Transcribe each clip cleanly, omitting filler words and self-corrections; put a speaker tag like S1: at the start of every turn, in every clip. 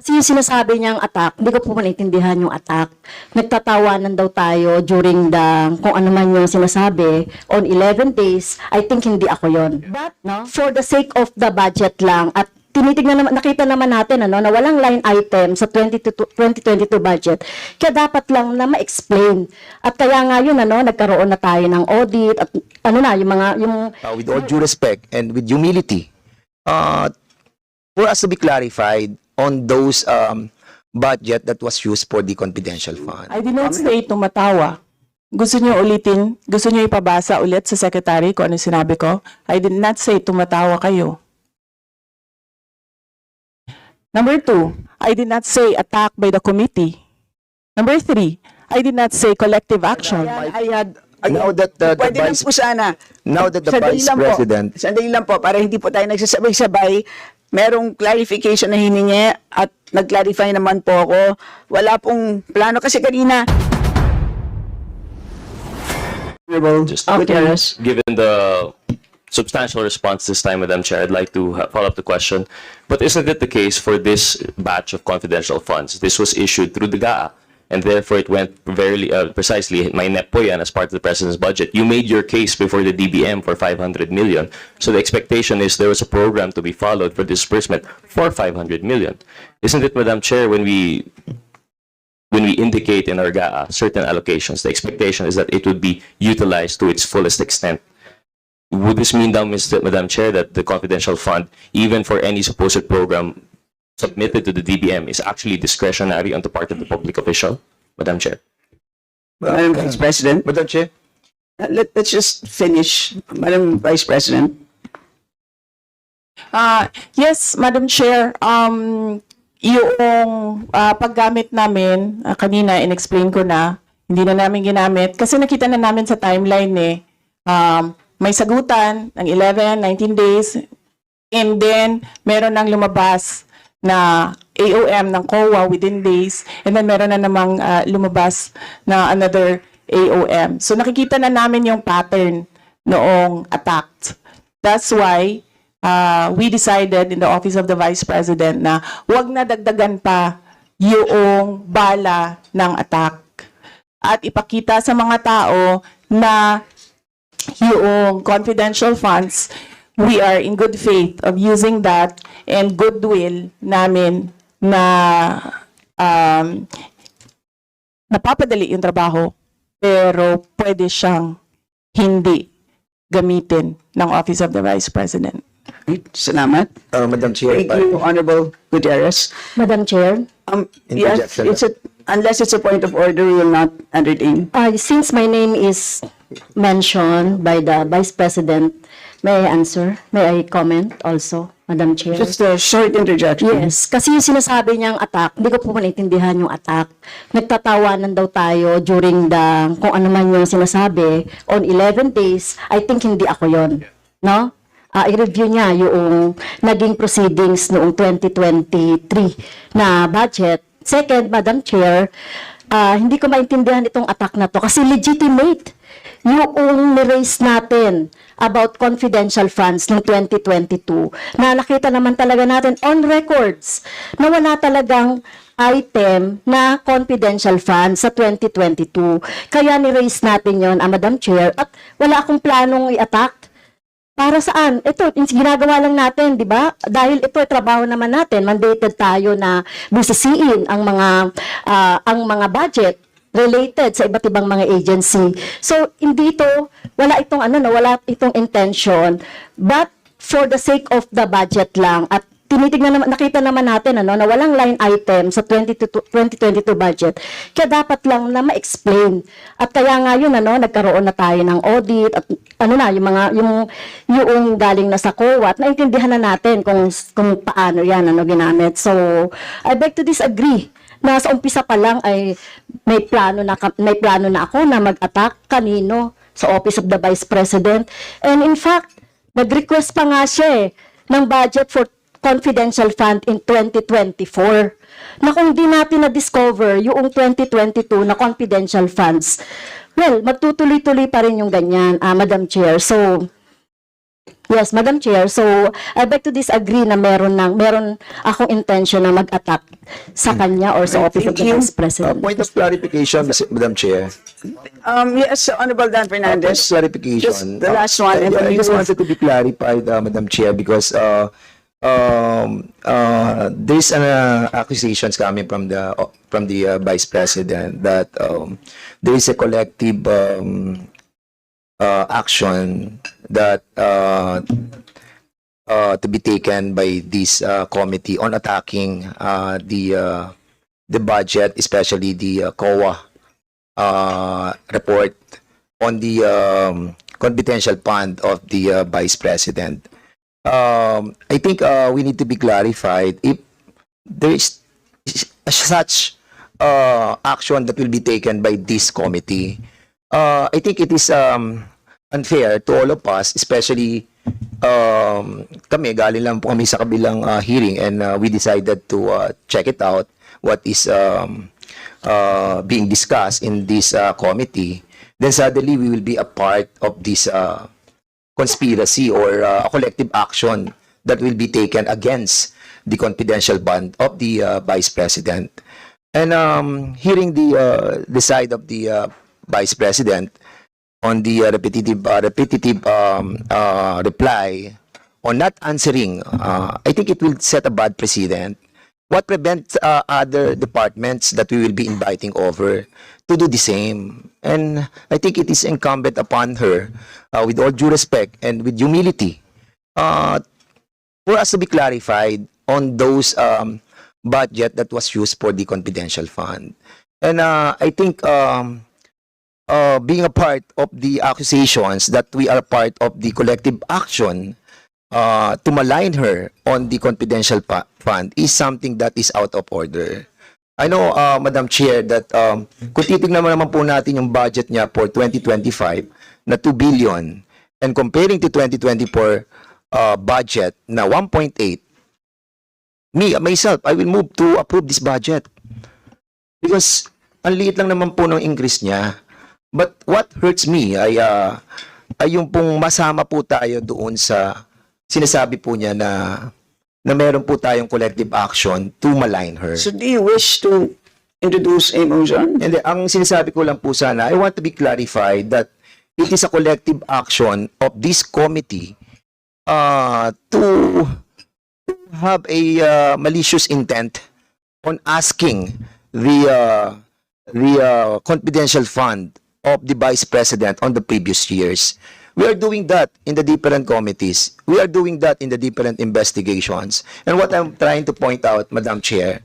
S1: Kasi yung sinasabi niyang attack, hindi ko po maintindihan yung attack. Nagtatawanan daw tayo during kung ano man yung sinasabi, on 11 days, I think hindi ako yon. But, no, for the sake of the budget lang, at tinitignan naman, nakita naman natin, na walang line item sa 2022 budget. Kaya dapat lang na ma-explain. At kaya nga yun, nagkaroon na tayo ng audit, at
S2: With all due respect and with humility, for us to be clarified on those budget that was used for the confidential fund.
S3: I did not say tumatawa. Gusto niyo ulitin? Gusto niyo ipabasa ulit sa secretary kung ano sinabi ko? I did not say tumatawa kayo. Number 2, I did not say attack by the committee. Number 3, I did not say collective action.
S2: Now that the
S4: Pwede lang
S2: vice,
S4: po sana.
S2: now that the
S4: Sandali
S2: vice
S4: lang po.
S2: president,
S4: Sandali lang po, para hindi po tayo nagsasabay-sabay. Merong clarification na hiningi at nag-clarify naman po ako. Wala pong plano kasi kanina.
S5: Just
S4: Gutierrez.
S5: given the substantial response this time, Madam Chair, I'd like to follow up the question. But isn't it the case for this batch of confidential funds? This was issued through the GAA, and therefore it went very precisely, may NEP po yan as part of the President's budget. You made your case before the DBM for 500 million. So the expectation is there was a program to be followed for disbursement for 500 million. Isn't it, Madam Chair, when we indicate in our GAA certain allocations, the expectation is that it would be utilized to its fullest extent? Would this mean now, Madam Chair, that the confidential fund, even for any supposed program submitted to the DBM, is actually discretionary on the part of the public official? Madam Chair.
S4: Madam Vice President.
S2: Madam Chair,
S4: Let's just finish, Madam Vice President.
S3: Yes, Madam Chair, yung paggamit namin, kanina in-explain ko na, hindi na namin ginamit. Kasi nakita na namin sa timeline may sagutan ng 11, 19 days, and then meron nang lumabas na AOM ng COA within days, and then meron na namang lumabas na another AOM. So nakikita na namin yung pattern noong attack. That's why we decided in the Office of the Vice President na wag na dagdagan pa yung bala ng attack. At ipakita sa mga tao na yung confidential funds, we are in good faith of using that and goodwill namin na napapadali yung trabaho, pero pwede siyang hindi gamitin ng Office of the Vice President.
S4: Salamat.
S2: Madam Chair,
S4: Thank you, Honorable Gutierrez.
S1: Madam Chair,
S4: Yes,
S2: Interjection.
S4: unless it's a point of order, we will not entertain.
S1: since my name is mentioned by the Vice President, may I answer? May I comment also, Madam Chair?
S4: Just a short interjection.
S1: Yes, kasi yung sinasabi niyang attack, hindi ko po maintindihan yung attack. Nagtatawanan daw tayo during kung ano man yung sinasabi, on 11 days, I think hindi ako yon, no? I-review niya yung naging proceedings noong 2023 na budget. Second, Madam Chair, hindi ko maintindihan itong attack na to kasi legitimate yung ni-raise natin about confidential funds ng 2022 na nakita naman talaga natin on records na wala talagang item na confidential funds sa 2022. Kaya ni-raise natin yon, Madam Chair, at wala akong planong i-attack. Para saan? Ito, ginagawa lang natin, di ba? Dahil ito, trabaho naman natin, mandated tayo na busisiin ang mga budget related sa iba't ibang mga agency. So, hindi ito, wala itong intention, but for the sake of the budget lang, at nakita naman natin, na walang line item sa 2022 budget. Kaya dapat lang na ma-explain. At kaya nga yun, nagkaroon na tayo ng audit, at yung galing na sa COA, at naintindihan na natin kung paano yan, ginamit. So, I beg to disagree na sa umpisa pa lang ay may plano na ako na mag-attack kanino sa Office of the Vice President. And in fact, nag-request pa nga siya ng budget for confidential fund in 2024. Na kung di natin na-discover yung 2022 na confidential funds, well, magtutuloy-tuloy pa rin yung ganyan, Madam Chair. So, Yes, Madam Chair. So, I'd like to disagree na meron akong intention na mag-attack sa kanya or sa Office of the
S4: Thank you.
S1: Vice President.
S2: Point of clarification, Madam Chair.
S4: Yes, Honorable Dan
S2: Point of
S4: Fernandez.
S2: clarification.
S4: Just the last one, and then
S2: I
S4: we
S2: just
S4: move.
S2: wanted to be clarified, Madam Chair, because there's accusations coming from the Vice President that there is a collective action that to be taken by this committee on attacking the budget, especially the COA report on the confidential fund of the Vice President. I think we need to be clarified if there is such action that will be taken by this committee. I think it is unfair to all of us, especially kami, galing lang po kami sa kabilang hearing, and we decided to check it out, what is being discussed in this committee. Then suddenly we will be a part of this conspiracy or a collective action that will be taken against the confidential fund of the Vice President. And hearing the side of the Vice President on the repetitive reply on not answering, I think it will set a bad precedent. What prevents other departments that we will be inviting over to do the same? And I think it is incumbent upon her, with all due respect and with humility, for us to be clarified on those budget that was used for the confidential fund. And I think being a part of the accusations that we are part of the collective action to malign her on the confidential fund is something that is out of order. I know, Madam Chair, that kung titignan naman po natin yung budget niya for 2025 na 2 billion and comparing to 2024 budget na 1.8, myself, I will move to approve this budget. Because ang liit lang naman po ng increase niya. But what hurts me ay yung pong masama po tayo doon sa sinasabi po niya na meron po tayong collective action to malign her.
S4: So do you wish to introduce a motion?
S2: And ang sinasabi ko lang po sana, I want to be clarified that it is a collective action of this committee to have a malicious intent on asking the confidential fund of the Vice President on the previous years. We are doing that in the different committees. We are doing that in the different investigations. And what I'm trying to point out, Madam Chair,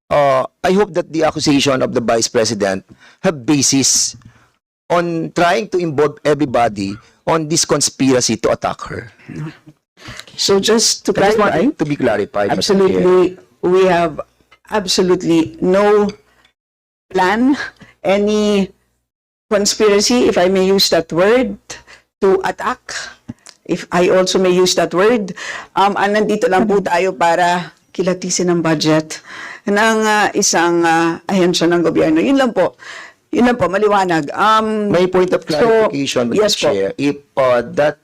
S2: I hope that the accusation of the Vice President have basis on trying to involve everybody on this conspiracy to attack her.
S4: So just to
S2: I just want
S4: clarify,
S2: it to be clarified, Madam Chair.
S4: absolutely, we have absolutely no plan, any conspiracy, if I may use that word, to attack, if I also may use that word. Nandito lang po tayo para kilatisin ang budget ng isang ahensya ng gobyerno. Yun lang po, maliwanag.
S2: May point of clarification, Madam
S4: yes po.
S2: Chair. If that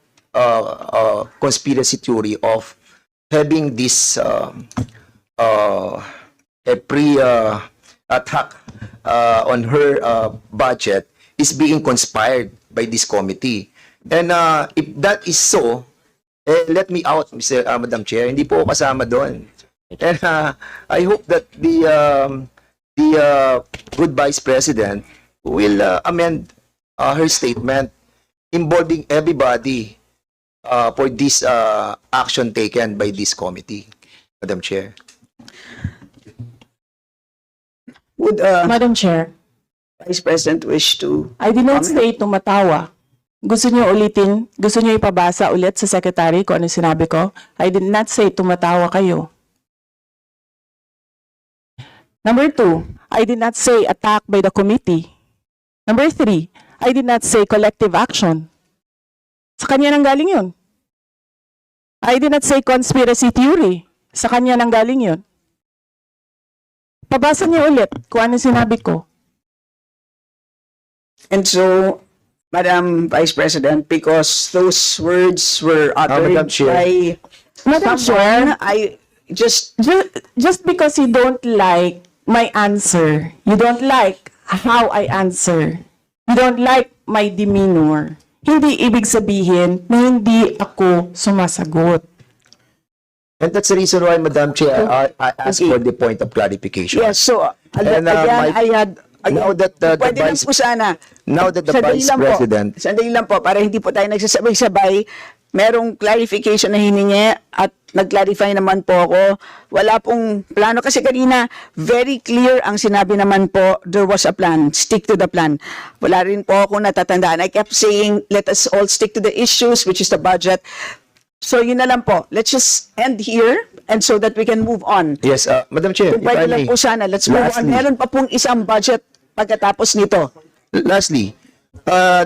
S2: conspiracy theory of having this a pre-attack on her budget is being conspired by this committee. And if that is so, let me out, Madam Chair. Hindi po ako kasama doon. And I hope that the good Vice President will amend her statement involving everybody for this action taken by this committee, Madam Chair.
S4: Would
S3: Madam Chair,
S4: Vice President wish to?
S3: I did not say tumatawa. Gusto niyo ulitin? Gusto niyo ipabasa ulit sa Secretary kung ano sinabi ko? I did not say tumatawa kayo. Number 2, I did not say attack by the committee. Number 3, I did not say collective action. Sa kanya nang galing yun. I did not say conspiracy theory. Sa kanya nang galing yun. Pabasa niyo ulit kung ano sinabi ko.
S4: And so, Madam Vice President, because those words were
S2: Madam
S4: uttered
S2: Chair.
S4: by
S3: Madam
S4: someone,
S3: Chair,
S4: I just,
S3: just because you don't like my answer, you don't like how I answer, you don't like my demeanor, hindi ibig sabihin na hindi ako sumasagot.
S2: And that's the reason why, Madam Chair, I asked for the point of clarification.
S4: yes, so,
S2: And,
S4: again, I had,
S2: now that the
S4: pwede lang
S2: Vice-
S4: po sana.
S2: Now that the
S4: Sandali
S2: Vice
S4: lang po.
S2: President,
S4: Sandali lang po, para hindi po tayo nagsasabay-sabay, merong clarification na hiningi at nag-clarify naman po ako. Wala pong plano. Kasi kanina, very clear ang sinabi naman po, there was a plan. Stick to the plan. Wala rin po ako natatandaan. I kept saying, let us all stick to the issues, which is the budget. So yun na lang po. Let's just end here and so that we can move on.
S2: yes, Madam Chair,
S4: Kung
S2: if I
S4: pwede lang
S2: may,
S4: po sana, let's move on.
S2: Lastly.
S4: Meron pa pong isang budget pagkatapos nito.
S2: lastly,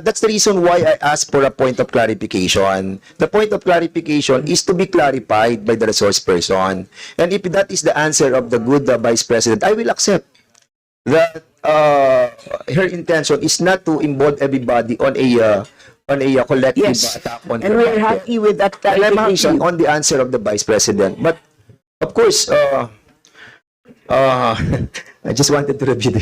S2: that's the reason why I asked for a point of clarification. The point of clarification is to be clarified by the resource person. And if that is the answer of the good Vice President, I will accept that her intention is not to involve everybody on a collective
S4: Yes.
S2: attack on
S4: And
S2: her
S4: we're
S2: budget.
S4: happy with that
S2: And I'm happy
S4: clarification.
S2: on the answer of the Vice President. But, of course, I just wanted to review the,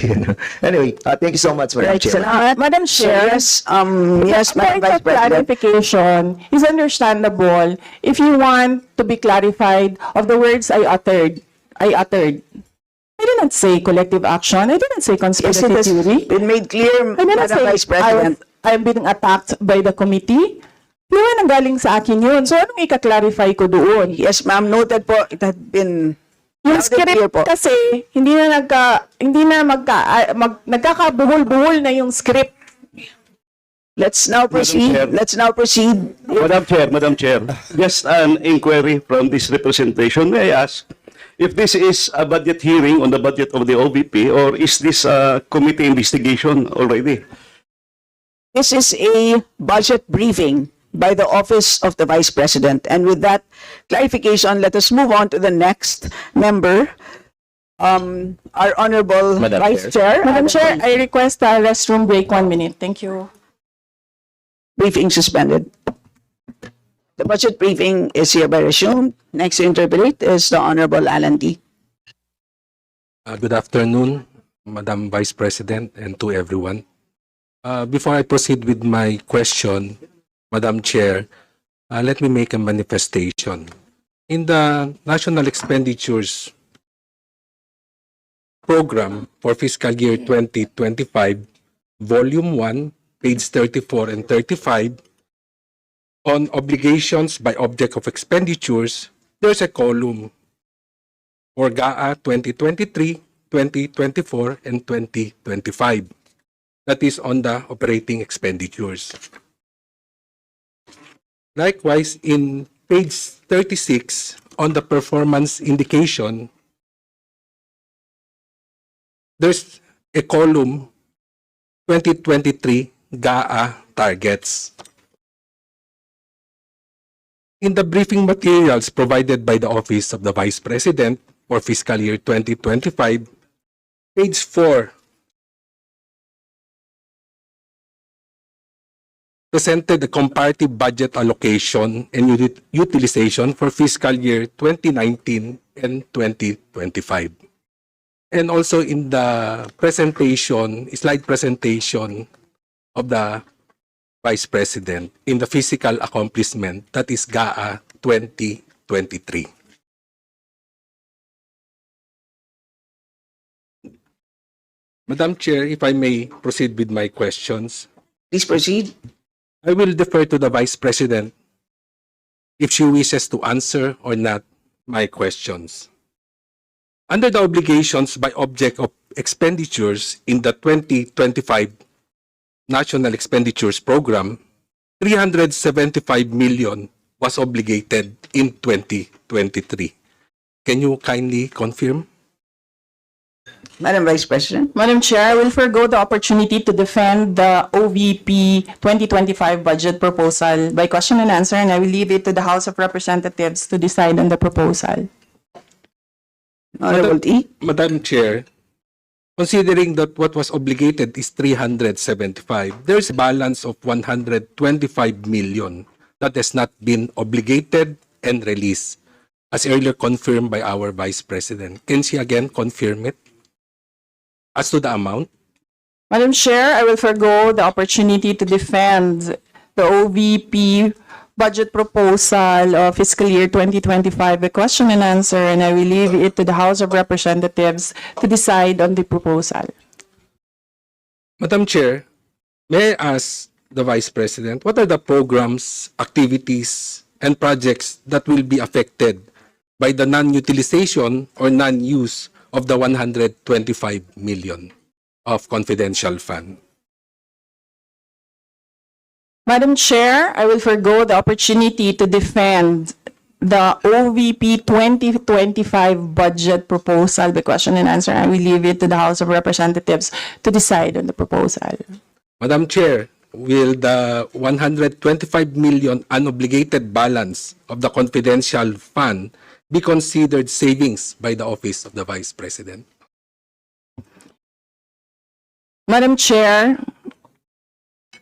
S2: anyway, thank you so much, Madam
S4: Right,
S2: Chair.
S4: salamat.
S3: Madam
S4: So,
S3: Chair,
S4: yes, Madam
S3: point
S4: Vice
S3: of
S4: President.
S3: clarification is understandable if you want to be clarified of the words I uttered. I didn't say collective action. I didn't say
S4: Yes, it
S3: conspiracy
S4: has
S3: theory.
S4: been made clear,
S3: I didn't
S4: Madam
S3: say
S4: Vice President.
S3: I'm being attacked by the committee. Di ba nanggaling sa akin yun? So anong ika-clarify ko doon?
S4: Yes, ma'am, noted po. It had been
S3: Yung
S4: loud and clear
S3: script
S4: po.
S3: kasi nagkakabuhol-buhol na yung script.
S4: Let's now proceed.
S6: Chair.
S4: Let's now proceed.
S6: Madam Chair, just an inquiry from this representation. May I ask if this is a budget hearing on the budget of the OVP or is this a committee investigation already?
S4: This is a budget briefing by the Office of the Vice President. And with that clarification, let us move on to the next member. Our Honorable
S5: Madam
S4: Vice Chair.
S3: Madam Chair, I request a restroom break 1 minute. Thank you.
S4: Briefing suspended. The budget briefing is hereby resumed. Next to interpret is the Honorable Alan T.
S7: Good afternoon, Madam Vice President, and to everyone. Before I proceed with my question, Madam Chair, let me make a manifestation. In the National Expenditures Program for Fiscal Year 2025, Volume 1, page 34 and 35, on obligations by object of expenditures, there's a column for GAA 2023, 2024, and 2025. That is on the operating expenditures. Likewise, in page 36, on the performance indication, there's a column 2023 GAA targets. In the briefing materials provided by the Office of the Vice President for fiscal year 2025, page 4 presented the comparative budget allocation and utilization for fiscal year 2019 and 2025. And also in the presentation, slide presentation of the Vice President in the physical accomplishment, that is GAA 2023. Madam Chair, if I may proceed with my questions.
S4: Please proceed.
S7: I will defer to the Vice President if she wishes to answer or not my questions. Under the obligations by object of expenditures in the 2025 National Expenditures Program, 375 million was obligated in 2023. Can you kindly confirm?
S4: Madam Vice President.
S3: Madam Chair, I will forgo the opportunity to defend the OVP 2025 budget proposal by question and answer, and I will leave it to the House of Representatives to decide on the proposal.
S4: Honorable T.
S7: Madam Chair, Considering that what was obligated is 375, there's a balance of 125 million that has not been obligated and released, as earlier confirmed by our Vice President. Can she again confirm it? As to the amount?
S3: Madam Chair, I will forgo the opportunity to defend the OVP budget proposal of fiscal year 2025 by question and answer, and I will leave it to the House of Representatives to decide on the proposal.
S7: Madam Chair, may I ask the Vice President, what are the programs, activities, and projects that will be affected by the non-utilization or non-use of the 125 million of confidential fund?
S3: Madam Chair, I will forgo the opportunity to defend the OVP 2025 budget proposal by question and answer. I will leave it to the House of Representatives to decide on the proposal.
S7: Madam Chair, will the 125 million unobligated balance of the confidential fund be considered savings by the Office of the Vice President?
S3: Madam Chair,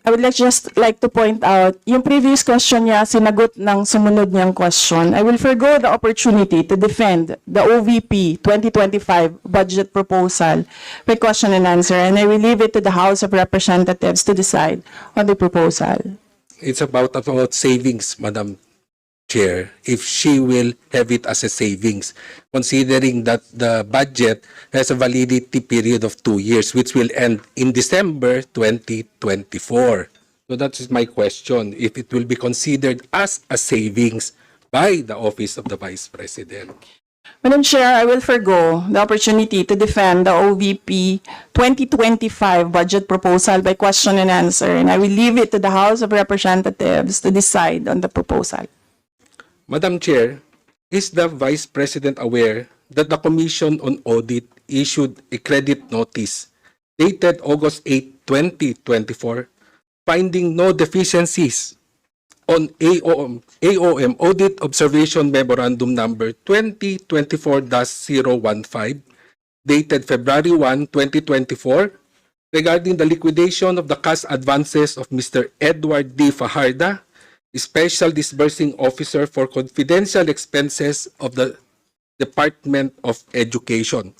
S3: I would just like to point out, yung previous question niya, sinagot ng sumunod niyang question. I will forgo the opportunity to defend the OVP 2025 budget proposal by question and answer, and I will leave it to the House of Representatives to decide on the proposal.
S7: It's about savings, Madam Chair, if she will have it as a savings, considering that the budget has a validity period of 2 years, which will end in December 2024. So that is my question, if it will be considered as a savings by the Office of the Vice President.
S3: Madam Chair, I will forgo the opportunity to defend the OVP 2025 budget proposal by question and answer, and I will leave it to the House of Representatives to decide on the proposal.
S7: Madam Chair, is the Vice President aware that the Commission on Audit issued a credit notice dated August 8, 2024, finding no deficiencies on AOM Audit Observation Memorandum Number 2024-015, dated February 1, 2024, regarding the liquidation of the cash advances of Mr. Edward D. Fajarda, Special Disbursing Officer for confidential expenses of the Department of Education,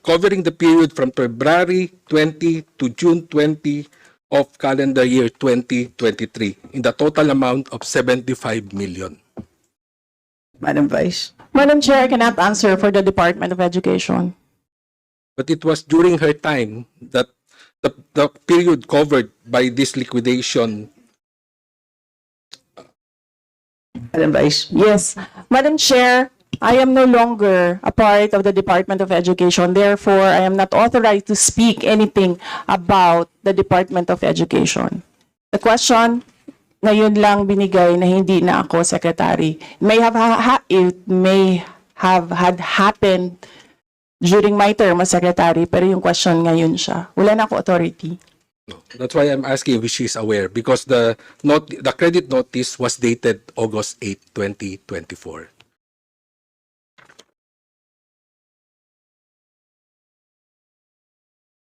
S7: covering the period from February 20 to June 20 of calendar year 2023 in the total amount of 75 million.
S4: Madam Vice.
S3: Madam Chair, I cannot answer for the Department of Education.
S7: But it was during her time that the period covered by this liquidation.
S4: Madam Vice.
S3: Yes. Madam Chair, I am no longer a part of the Department of Education. Therefore, I am not authorized to speak anything about the Department of Education. The question, ngayon lang binigay na hindi na ako secretary. It may have had happened during my term as secretary, pero yung question ngayon siya. Wala na ako authority.
S7: No, that's why I'm asking if she's aware, because the credit notice was dated August 8, 2024.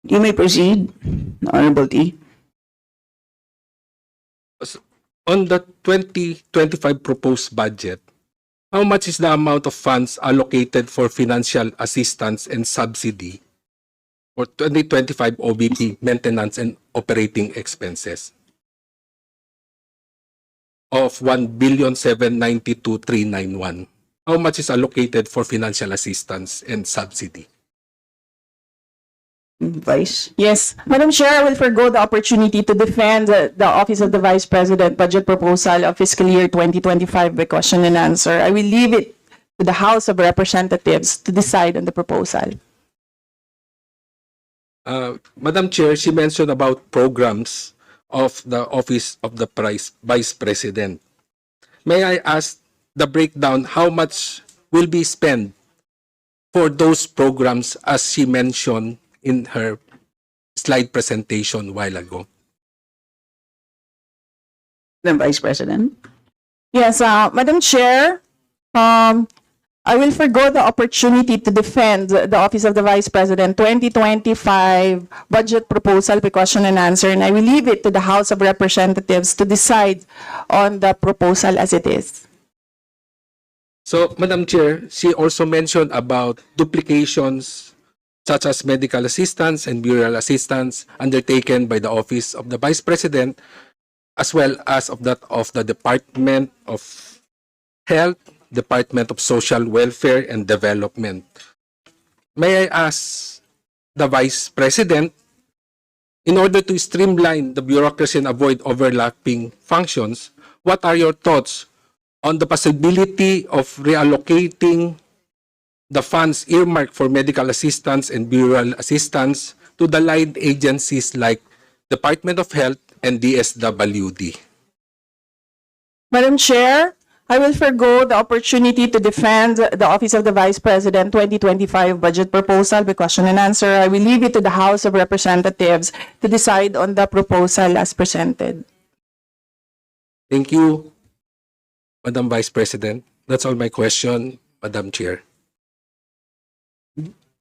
S4: You may proceed, Honorable T.
S7: On the 2025 proposed budget, how much is the amount of funds allocated for financial assistance and subsidy for 2025 OBP maintenance and operating expenses of 1,792,391? How much is allocated for financial assistance and subsidy?
S4: Vice.
S3: Yes. Madam Chair, I will forgo the opportunity to defend the Office of the Vice President budget proposal of fiscal year 2025 by question and answer. I will leave it to the House of Representatives to decide on the proposal.
S7: Madam Chair, she mentioned about programs of the Office of the Vice President. May I ask the breakdown, how much will be spent for those programs as she mentioned in her slide presentation a while ago?
S4: Madam Vice President.
S3: Yes, Madam Chair, I will forgo the opportunity to defend the Office of the Vice President 2025 budget proposal by question and answer, and I will leave it to the House of Representatives to decide on the proposal as it is.
S7: So, Madam Chair, she also mentioned about duplications such as medical assistance and burial assistance undertaken by the Office of the Vice President, as well as of that of the Department of Health, Department of Social Welfare and Development. May I ask the Vice President, in order to streamline the bureaucracy and avoid overlapping functions, what are your thoughts on the possibility of reallocating the funds earmarked for medical assistance and burial assistance to the line agencies like Department of Health and DSWD?
S3: Madam Chair, I will forgo the opportunity to defend the Office of the Vice President 2025 budget proposal by question and answer. I will leave it to the House of Representatives to decide on the proposal as presented.
S7: Thank you, Madam Vice President. That's all my question, Madam Chair.